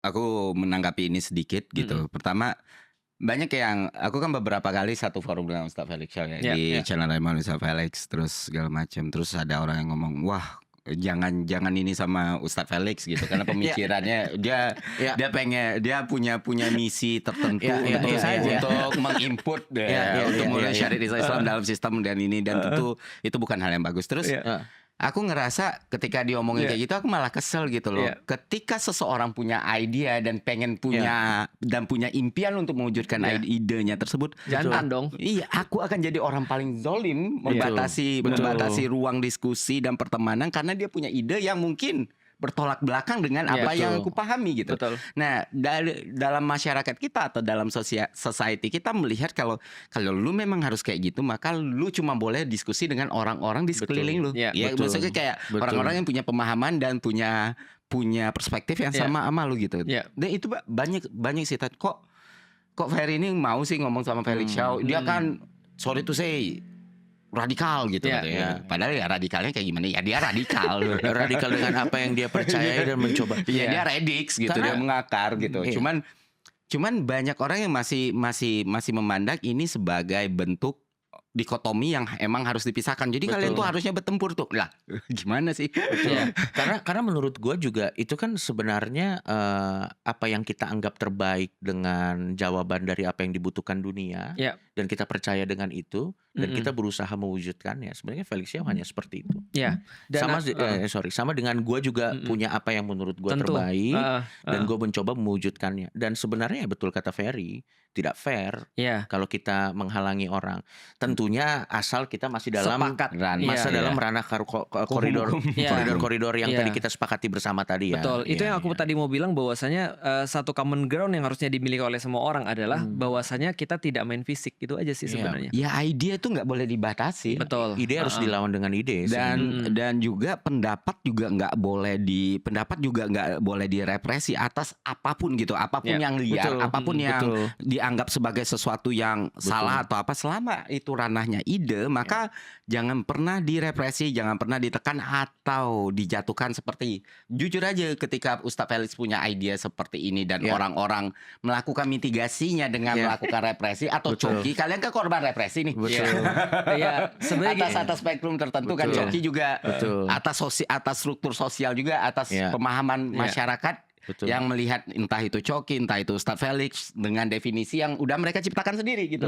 Aku menanggapi ini sedikit gitu. Pertama, banyak yang aku kan beberapa kali satu forum dengan Ustadz Felix Show ya Iya, di iya. channel Raymond Ustadz Felix terus segala macam. Terus ada orang yang ngomong, "Wah, jangan ini sama Ustadz Felix gitu karena Iya, pemikirannya dia iya, dia pengen dia punya misi tertentu iya, iya, untuk iya, iya, iya. untuk menginput Iya, iya, untuk iya, iya, mulai iya. syariat Islam dalam sistem dan ini dan tentu itu bukan hal yang bagus. Terus Iya, aku ngerasa ketika diomongin iya, kayak gitu aku malah kesel gitu loh. iya, Ketika seseorang punya idea dan pengen iya, punya impian untuk mewujudkan iya. idenya tersebut, Jantan dong. iya, aku akan jadi orang paling zolim Iya. membatasi Betul. membatasi ruang diskusi dan pertemanan karena dia punya ide yang mungkin bertolak belakang dengan Iya, apa yang betul. aku pahami gitu. Betul. Nah, dalam masyarakat kita atau dalam society kita melihat kalau lu memang harus kayak gitu, maka lu cuma boleh diskusi dengan orang-orang di sekeliling lu. Iya, Ya, betul. maksudnya kayak Betul. orang-orang yang punya pemahaman dan punya perspektif yang Iya. sama lu gitu. Iya. Dan itu banyak sih kok Ferry ini mau sih ngomong sama Felix Shaw. Dia kan sorry to say radikal gitu Iya, katanya. iya. Padahal ya radikalnya kayak gimana? Ya dia radikal. Radikal dengan apa yang dia percayai dan mencoba. Iya, dia radix gitu, Karena- dia mengakar gitu. Iya. Cuman banyak orang yang masih memandang ini sebagai bentuk dikotomi yang emang harus dipisahkan. Jadi kalian Betul. tuh harusnya bertempur tuh. Lah, gimana sih? Iya. karena menurut gue juga itu kan sebenarnya apa yang kita anggap terbaik dengan jawaban dari apa yang dibutuhkan dunia, Iya. dan kita percaya dengan itu dan Mm-mm. kita berusaha mewujudkannya. Sebenarnya Felix Yao hanya seperti itu. Ya. Dan Sama dengan gue juga Mm-mm. punya apa yang menurut gue tentu. terbaik dan uh, gue mencoba mewujudkannya. Dan sebenarnya betul kata Ferry, tidak fair ya. kalau kita menghalangi orang. Tentunya asal kita masih dalam Sepakat. masa Iya. dalam ranah koridor Iya. koridor-koridor yang Iya. tadi kita sepakati bersama tadi ya. Betul. Itu Iya, yang aku iya. tadi mau bilang bahwasanya satu common ground yang harusnya dimiliki oleh semua orang adalah bahwasanya kita tidak main fisik. Itu aja sih Iya. sebenarnya. Ya ide itu nggak boleh dibatasi. Betul. Ide harus dilawan dengan ide. Dan juga pendapat juga nggak boleh direpresi atas apapun gitu, apapun Ya, yang liar, betul. apapun yang Betul. dianggap sebagai sesuatu yang salah atau apa, selama itu ranahnya ide, maka jangan pernah direpresi, jangan pernah ditekan atau dijatuhkan. Seperti jujur aja ketika Ustadz Felix punya ide seperti ini dan Ya. orang-orang melakukan mitigasinya dengan Ya. melakukan represi atau Betul. coki, kalian kan korban represi nih. Betul. Iya, sebenarnya atas spektrum tertentu kan Betul. coki juga Betul. atas struktur sosial juga, atas Ya. pemahaman masyarakat Betul. yang melihat entah itu coki, entah itu Ustadz Felix dengan definisi yang udah mereka ciptakan sendiri gitu.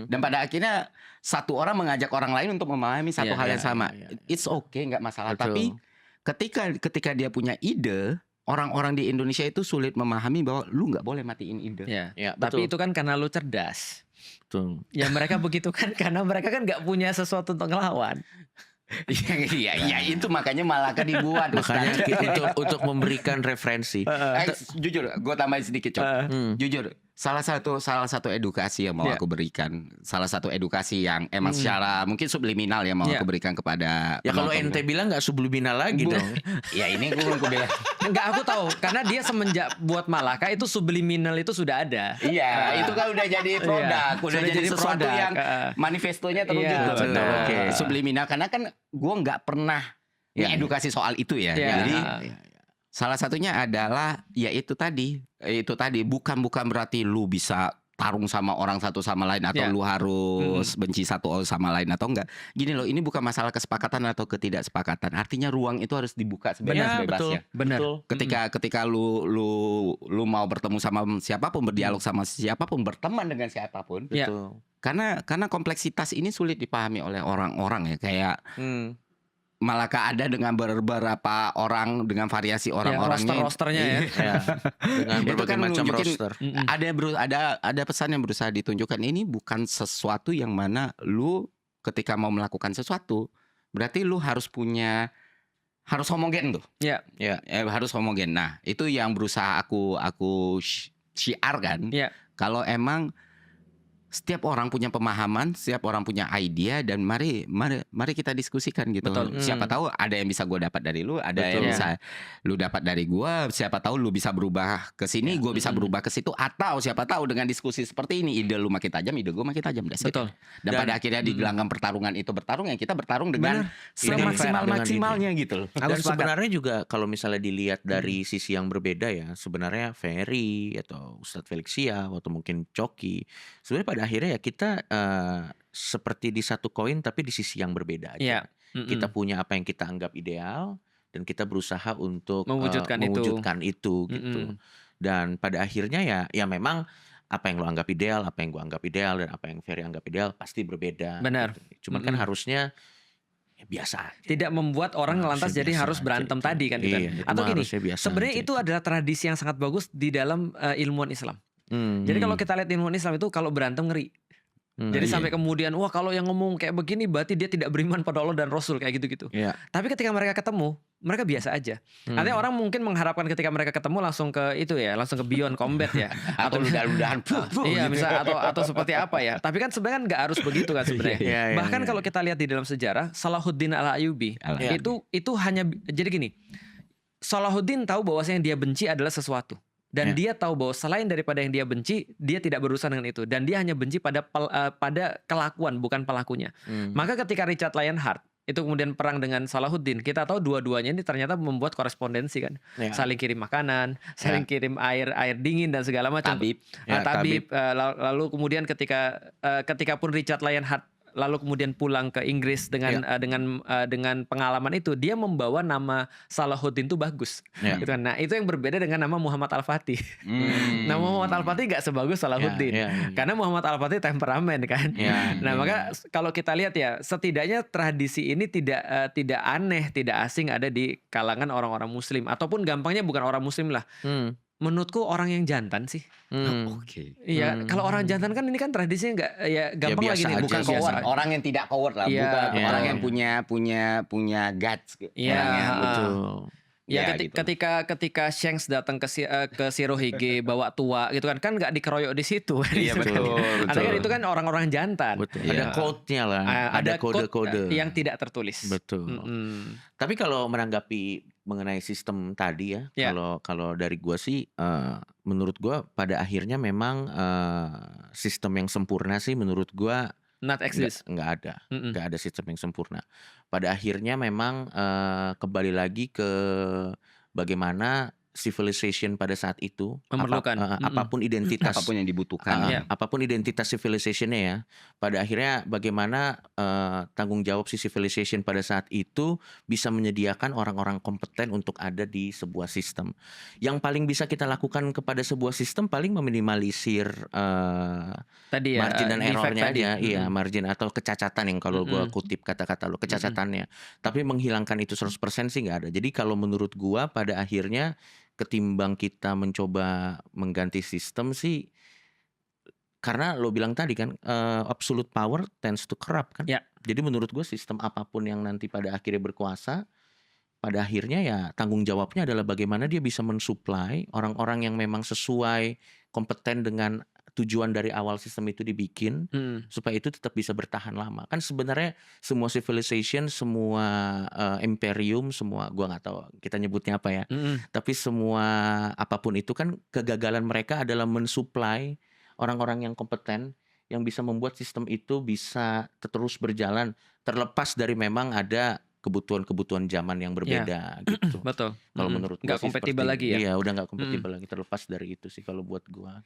Dan pada akhirnya satu orang mengajak orang lain untuk memahami satu Iya, hal iya, yang sama. iya, iya. It's okay, nggak masalah. Betul. Tapi ketika dia punya ide, orang-orang di Indonesia itu sulit memahami bahwa lu nggak boleh matiin ide. ya. Ya, Tapi betul. itu kan karena lu cerdas. Betul. Ya mereka begitu kan karena mereka kan nggak punya sesuatu untuk ngelawan. Iya, itu makanya malah kan dibuat. Makanya Ustaz. untuk memberikan referensi. Jujur, gue tambahin sedikit, Cok. Jujur, salah satu edukasi yang mau Ya. aku berikan, salah satu edukasi yang emang secara mungkin subliminal ya mau Ya. aku berikan kepada Ya kalau penonton ente gua. bilang nggak subliminal lagi dong. Ya ini gue bilang. Enggak, aku tahu karena dia semenjak buat Malaka itu subliminal itu sudah ada. Iya, itu kan udah jadi produk, udah sudah jadi jadi sesuatu produk. yang manifestonya terwujud Iya, tuh. betul. Nah, Oke. subliminal karena kan gue nggak pernah Iya, edukasi soal itu ya. Iya. Jadi Iya. salah satunya adalah ya itu tadi bukan berarti lu bisa tarung sama orang satu sama lain atau Ya. lu harus benci satu sama lain atau enggak. Gini loh, ini bukan masalah kesepakatan atau ketidaksepakatan. Artinya ruang itu harus dibuka sebebas-bebasnya. Benar. Ketika lu mau bertemu sama siapapun, berdialog sama siapapun, berteman dengan siapapun. Ya. Betul. Karena kompleksitas ini sulit dipahami oleh orang-orang ya. Kayak Malaka ada dengan beberapa orang dengan variasi orang-orangnya. roster-rosternya ya. Ya. Dengan Itu berbagai kan macam nunjukin roster. ada pesan yang berusaha ditunjukkan. Ini bukan sesuatu yang mana lu ketika mau melakukan sesuatu berarti lu harus homogen tuh. Ya. Ya. Harus homogen. Nah, itu yang berusaha aku syiarkan. Ya. Kalau emang setiap orang punya pemahaman, setiap orang punya idea, dan mari kita diskusikan gitu. Betul. Siapa tahu ada yang bisa gue dapat dari lu, ada yang Betul. bisa lu dapat dari gue. Siapa tahu lu bisa berubah ke sini, gue bisa berubah ke situ. Atau siapa tahu dengan diskusi seperti ini, ide lu makin tajam, ide gue makin tajam. That's it. Betul. Dan Dan- pada akhirnya di gelanggang pertarungan itu bertarung, yang kita bertarung dengan Dengan semaksimal-maksimalnya gitu loh. Aku Dan sepakat. sebenarnya juga kalau misalnya dilihat dari sisi yang berbeda ya, sebenarnya Ferry atau Ustadz Felix Siap atau mungkin Coki, sebenarnya pada akhirnya ya kita seperti di satu koin tapi di sisi yang berbeda Iya. aja. Kita punya apa yang kita anggap ideal dan kita berusaha untuk Mewujudkan itu. mewujudkan itu gitu. Mm-mm. Dan pada akhirnya ya memang apa yang lo anggap ideal, apa yang gua anggap ideal, dan apa yang Ferry anggap ideal pasti berbeda. Benar. Gitu. Cuman kan harusnya ya biasa aja. Tidak membuat orang Harusnya lantas jadi biasa harus aja berantem itu. tadi kan gitu. Iya, itu Atau mah gini, harusnya biasa sebenarnya aja itu adalah tradisi yang sangat bagus di dalam ilmuwan Islam. Jadi kalau kita lihat ilmuwan Islam itu kalau berantem ngeri. Jadi iya. sampai kemudian wah kalau yang ngomong kayak begini berarti dia tidak beriman pada Allah dan Rasul kayak gitu-gitu. Iya. Tapi ketika mereka ketemu, mereka biasa aja. Artinya orang mungkin mengharapkan ketika mereka ketemu langsung ke itu ya, langsung ke beyond combat ya. Atau ludah-ludahan. Iya, misalnya atau seperti apa ya. Tapi kan sebenarnya kan nggak harus begitu kan sebenarnya. Iya, iya, Bahkan iya. kalau kita lihat di dalam sejarah, Salahuddin Al-Ayyubi Iya. itu hanya jadi gini. Salahuddin tahu bahwasanya yang dia benci adalah sesuatu. Dan dia tahu bahwa selain daripada yang dia benci, dia tidak berurusan dengan itu. Dan dia hanya benci pada kelakuan, bukan pelakunya. Maka ketika Richard Lionheart itu kemudian perang dengan Salahuddin, kita tahu dua-duanya ini ternyata membuat korespondensi kan. Ya. Saling kirim makanan, saling kirim air dingin dan segala macam. Tabib. Tabib. Lalu kemudian ketika pun Richard Lionheart lalu kemudian pulang ke Inggris dengan dengan pengalaman itu, dia membawa nama Salahuddin itu bagus. Ya. Gitu kan. Nah, itu yang berbeda dengan nama Muhammad Al-Fatih. Nama Muhammad Al-Fatih gak sebagus Salahuddin. Ya, ya, ya. Karena Muhammad Al-Fatih temperamen kan. Ya, Nah, ya. maka kalau kita lihat ya, setidaknya tradisi ini tidak aneh, tidak asing ada di kalangan orang-orang muslim, ataupun gampangnya bukan orang muslim lah. Menurutku orang yang jantan sih. Oke. Iya, kalau orang jantan kan ini kan tradisinya nggak ya gampang biasa lagi nih, aja Bukan sih. coward, biasa. orang yang tidak coward lah, Iya, bukan iya. orang yang punya guts. Iya, Orang yang Betul. Ya, Ya, gitu. ketika Shanks datang ke Shirohige bawa tua gitu kan nggak dikeroyok di situ. Iya, Gitu kan. betul, Karena kan betul. itu kan orang-orang jantan. Betul. Iya. Ada code-nya lah, ada code kode-kode. yang tidak tertulis. Betul. Tapi kalau menanggapi mengenai sistem tadi ya, Ya. kalau dari gua sih menurut gua pada akhirnya memang sistem yang sempurna sih menurut gua Not exist. nggak ada. Mm-mm. Nggak ada sistem yang sempurna. Pada akhirnya memang kembali lagi ke bagaimana civilization pada saat itu Memerlukan. apapun identitas apapun yang dibutuhkan. Iya. apapun identitas civilizationnya ya, pada akhirnya bagaimana tanggung jawab si civilization pada saat itu bisa menyediakan orang-orang kompeten untuk ada di sebuah sistem. Yang paling bisa kita lakukan kepada sebuah sistem paling meminimalisir Tadi ya margin dan defect errornya tadi. aja, iya, margin atau kecacatan yang kalau gua kutip kata-kata lo, kecacatannya. Tapi menghilangkan itu 100% sih nggak ada. Jadi kalau menurut gua pada akhirnya ketimbang kita mencoba mengganti sistem sih, karena lo bilang tadi kan absolute power tends to corrupt kan. Ya. Jadi menurut gua sistem apapun yang nanti pada akhirnya berkuasa, pada akhirnya ya tanggung jawabnya adalah bagaimana dia bisa mensuplai orang-orang yang memang sesuai, kompeten dengan tujuan dari awal sistem itu dibikin, supaya itu tetap bisa bertahan lama. Kan sebenarnya semua civilization, semua imperium, semua gua nggak tahu kita nyebutnya apa ya. Tapi semua apapun itu kan kegagalan mereka adalah mensuplai orang-orang yang kompeten yang bisa membuat sistem itu bisa terus berjalan terlepas dari memang ada kebutuhan-kebutuhan zaman yang berbeda gitu. Betul. Kalau menurut gua nggak sih kompatibel seperti- lagi ya. Iya, udah nggak kompatibel lagi, terlepas dari itu sih kalau buat gua.